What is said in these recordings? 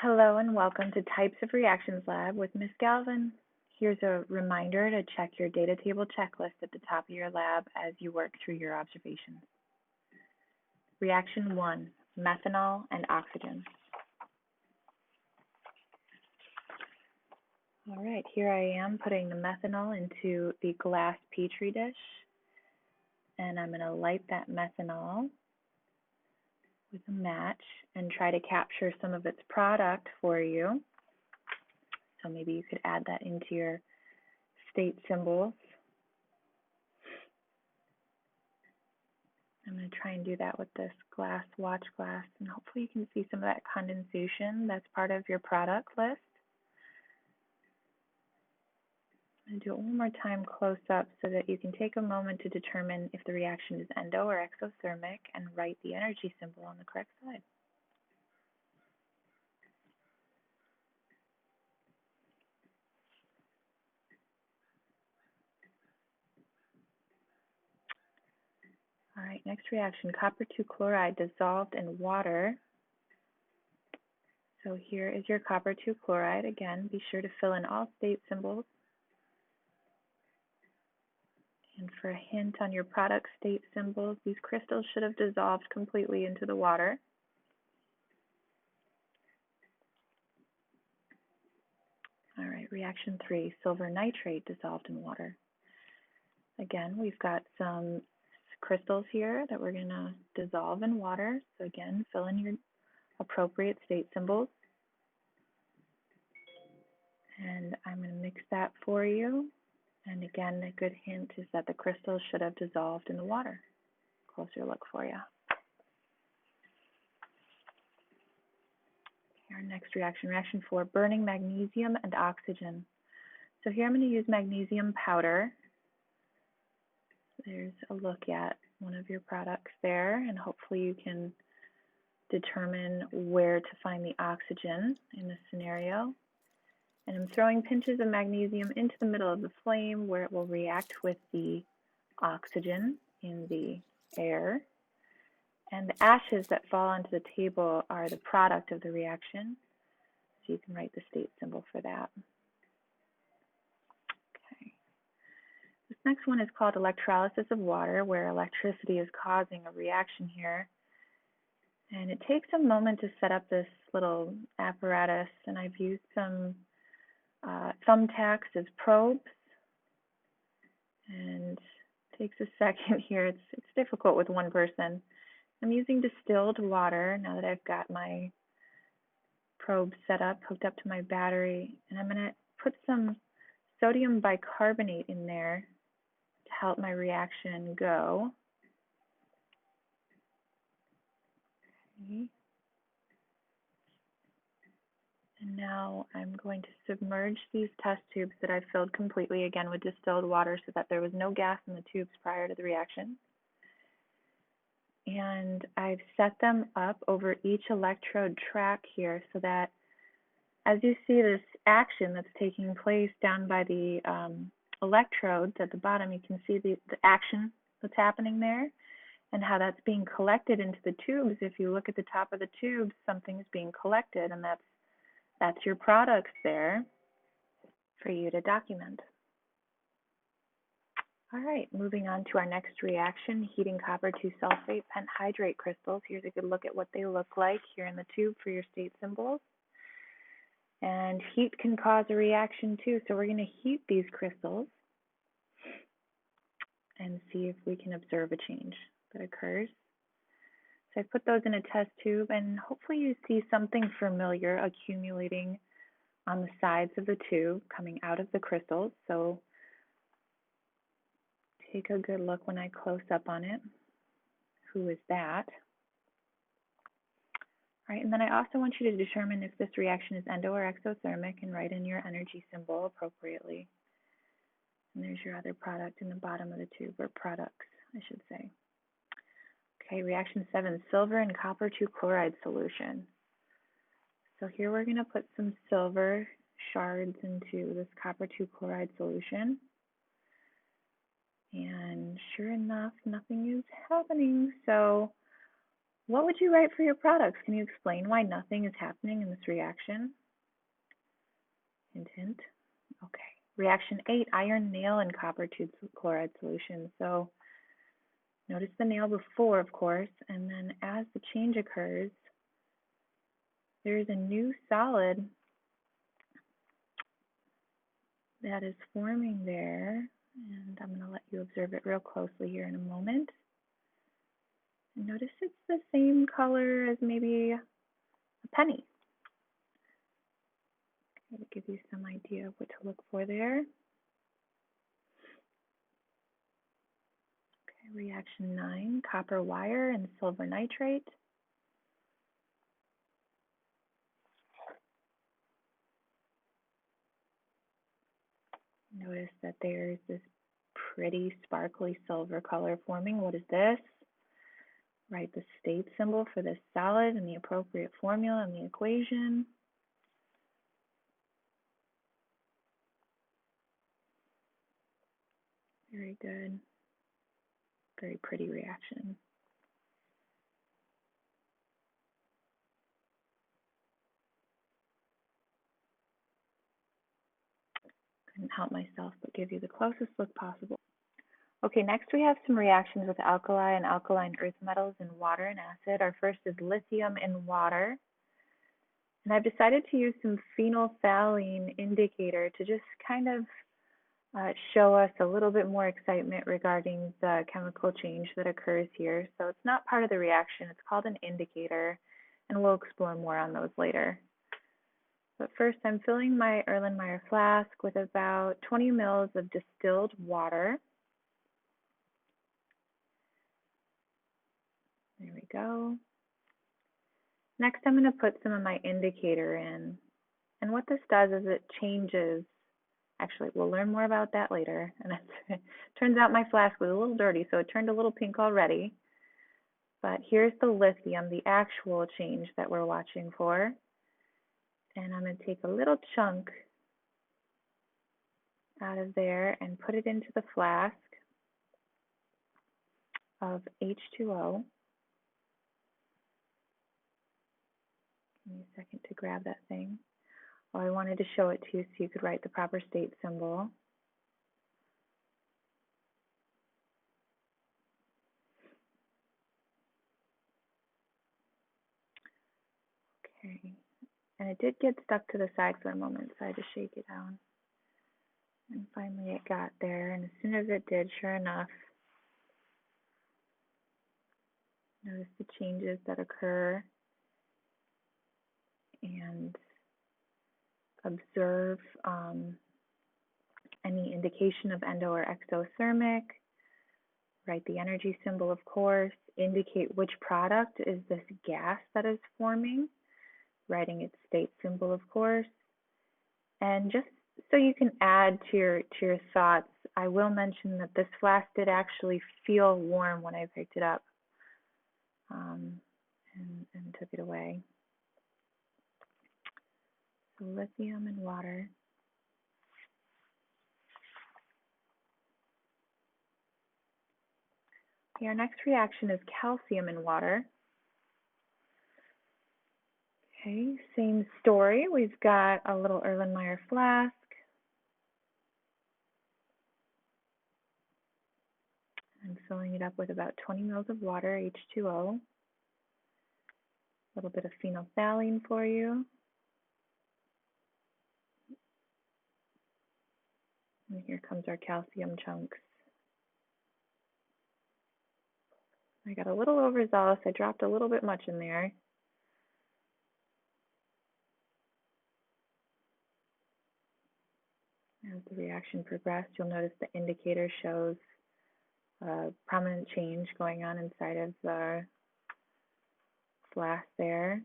Hello and welcome to Types of Reactions Lab with Ms. Galvin. Here's a reminder to check your data table checklist at the top of your lab as you work through your observations. Reaction 1, methanol and oxygen. All right, here I am putting the methanol into the glass petri dish, and I'm going to light that methanol with a match and try to capture some of its product for you. So maybe you could add that into your state symbols. I'm going to try and do that with this glass watch glass, and hopefully you can see some of that condensation that's part of your product list. I'm going to do it one more time close up so that you can take a moment to determine if the reaction is endo or exothermic and write the energy symbol on the correct side. All right, next reaction, copper 2 chloride dissolved in water. So here is your copper 2 chloride. Again, be sure to fill in all state symbols. And for a hint on your product state symbols, these crystals should have dissolved completely into the water. All right, reaction 3, silver nitrate dissolved in water. Again, we've got some crystals here that we're going to dissolve in water. So again, fill in your appropriate state symbols. And I'm going to mix that for you. And again, a good hint is that the crystals should have dissolved in the water. Closer look for you. Our next reaction, reaction 4, burning magnesium and oxygen. So here I'm going to use magnesium powder. There's a look at one of your products there, and hopefully you can determine where to find the oxygen in this scenario. And I'm throwing pinches of magnesium into the middle of the flame where it will react with the oxygen in the air. And the ashes that fall onto the table are the product of the reaction. So you can write the state symbol for that. Okay. This next one is called electrolysis of water, where electricity is causing a reaction here. And it takes a moment to set up this little apparatus, and I've used some thumbtacks as probes. And it takes a second here. It's difficult with one person. I'm using distilled water now that I've got my probe set up, hooked up to my battery, and I'm going to put some sodium bicarbonate in there to help my reaction go. Okay. And now I'm going to submerge these test tubes that I've filled completely, again with distilled water, so that there was no gas in the tubes prior to the reaction. And I've set them up over each electrode track here so that as you see this action that's taking place down by the electrodes at the bottom, you can see the action that's happening there and how that's being collected into the tubes. If you look at the top of the tubes, something's being collected, and that's your products there for you to document. All right, moving on to our next reaction, heating copper 2 sulfate pentahydrate crystals. Here's a good look at what they look like here in the tube for your state symbols. And heat can cause a reaction too, so we're going to heat these crystals and see if we can observe a change that occurs. So I put those in a test tube, and hopefully you see something familiar accumulating on the sides of the tube coming out of the crystals. So take a good look when I close up on it. Who is that? All right, and then I also want you to determine if this reaction is endo or exothermic and write in your energy symbol appropriately. And there's your other product in the bottom of the tube, or products, I should say. Okay, reaction 7, silver and copper 2 chloride solution. So here we're going to put some silver shards into this copper 2 chloride solution. And sure enough, nothing is happening. So What would you write for your products? Can you explain why nothing is happening in this reaction? Hint, hint. Okay. Reaction 8, iron nail and copper 2 chloride solution. So notice the nail before, of course, and then as the change occurs, there is a new solid that is forming there. And I'm going to let you observe it real closely here in a moment. And notice it's the same color as maybe a penny. Okay, to give you some idea of what to look for there. Okay, reaction 9, copper wire and silver nitrate. Notice that there's this pretty sparkly silver color forming. What is this? Write the state symbol for this solid and the appropriate formula in the equation. Very good. Very pretty reaction. Couldn't help myself but give you the closest look possible. Okay, next we have some reactions with alkali and alkaline earth metals in water and acid. Our first is lithium in water. And I've decided to use some phenolphthalein indicator to just kind of show us a little bit more excitement regarding the chemical change that occurs here. So it's not part of the reaction, it's called an indicator, and we'll explore more on those later. But first, I'm filling my Erlenmeyer flask with about 20 mils of distilled water. There we go. Next, I'm going to put some of my indicator in. And what this does is it changes, actually, we'll learn more about that later. And it turns out my flask was a little dirty, so it turned a little pink already. But here's the lithium, the actual change that we're watching for. And I'm going to take a little chunk out of there and put it into the flask of H2O. Give me a second to grab that thing. Oh, I wanted to show it to you so you could write the proper state symbol. Okay. And it did get stuck to the side for a moment, so I had to shake it down. And finally it got there, and as soon as it did, sure enough, notice the changes that occur and observe any indication of endo or exothermic. Write the energy symbol, of course. Indicate which product is this gas that is forming. Writing its state symbol, of course. And just so you can add to your thoughts, I will mention that this flask did actually feel warm when I picked it up and took it away. So lithium and water. Okay, our next reaction is calcium in water. Okay, same story. We've got a little Erlenmeyer flask. I'm filling it up with about 20 mils of water, H2O. A little bit of phenolphthalein for you. And here comes our calcium chunks. I got a little overzealous. I dropped a little bit much in there. As the reaction progressed, you'll notice the indicator shows a prominent change going on inside of the flask there.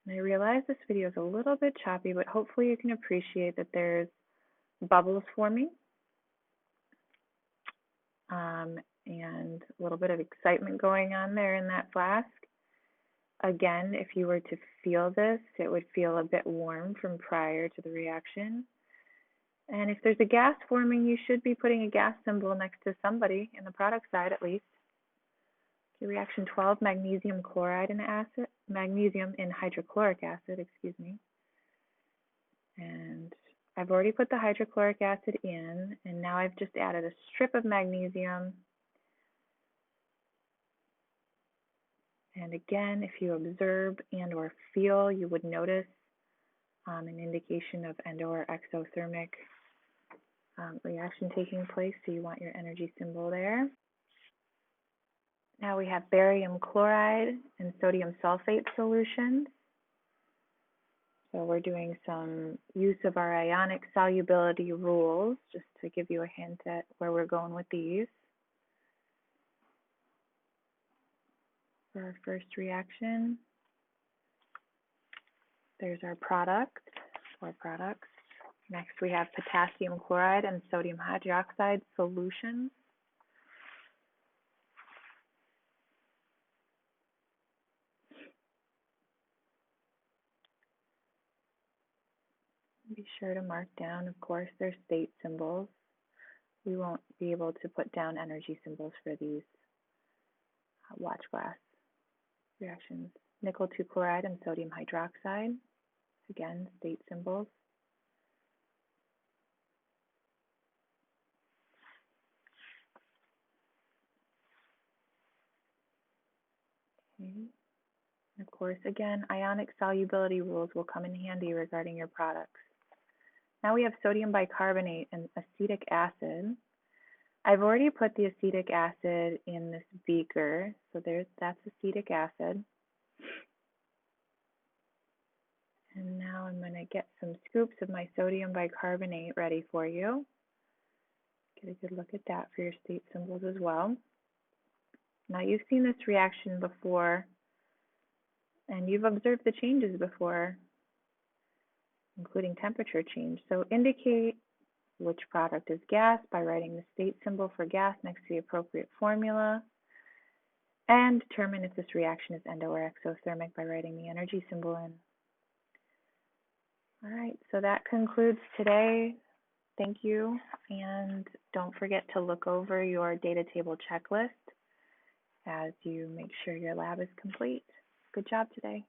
And I realize this video is a little bit choppy, but hopefully you can appreciate that there's bubbles forming and a little bit of excitement going on there in that flask. Again, if you were to feel this, it would feel a bit warm from prior to the reaction. And if there's a gas forming, you should be putting a gas symbol next to somebody in the product side at least. Reaction 12, magnesium chloride and acid, magnesium in hydrochloric acid, excuse me. And I've already put the hydrochloric acid in, and now I've just added a strip of magnesium. And again, if you observe and or feel, you would notice an indication of endo or exothermic reaction taking place, so you want your energy symbol there. Now we have barium chloride and sodium sulfate solutions. So we're doing some use of our ionic solubility rules, just to give you a hint at where we're going with these. For our first reaction, there's our product, or products. Next we have potassium chloride and sodium hydroxide solutions. Be sure to mark down, of course, their state symbols. We won't be able to put down energy symbols for these watch glass reactions. Nickel 2 chloride and sodium hydroxide. Again, state symbols. Okay. And of course, again, ionic solubility rules will come in handy regarding your products. Now we have sodium bicarbonate and acetic acid. I've already put the acetic acid in this beaker, so that's acetic acid. And now I'm going to get some scoops of my sodium bicarbonate ready for you. Get a good look at that for your state symbols as well. Now you've seen this reaction before, and you've observed the changes before, including temperature change. So indicate which product is gas by writing the state symbol for gas next to the appropriate formula, and determine if this reaction is endo or exothermic by writing the energy symbol in. All right, so that concludes today. Thank you, and don't forget to look over your data table checklist as you make sure your lab is complete. Good job today.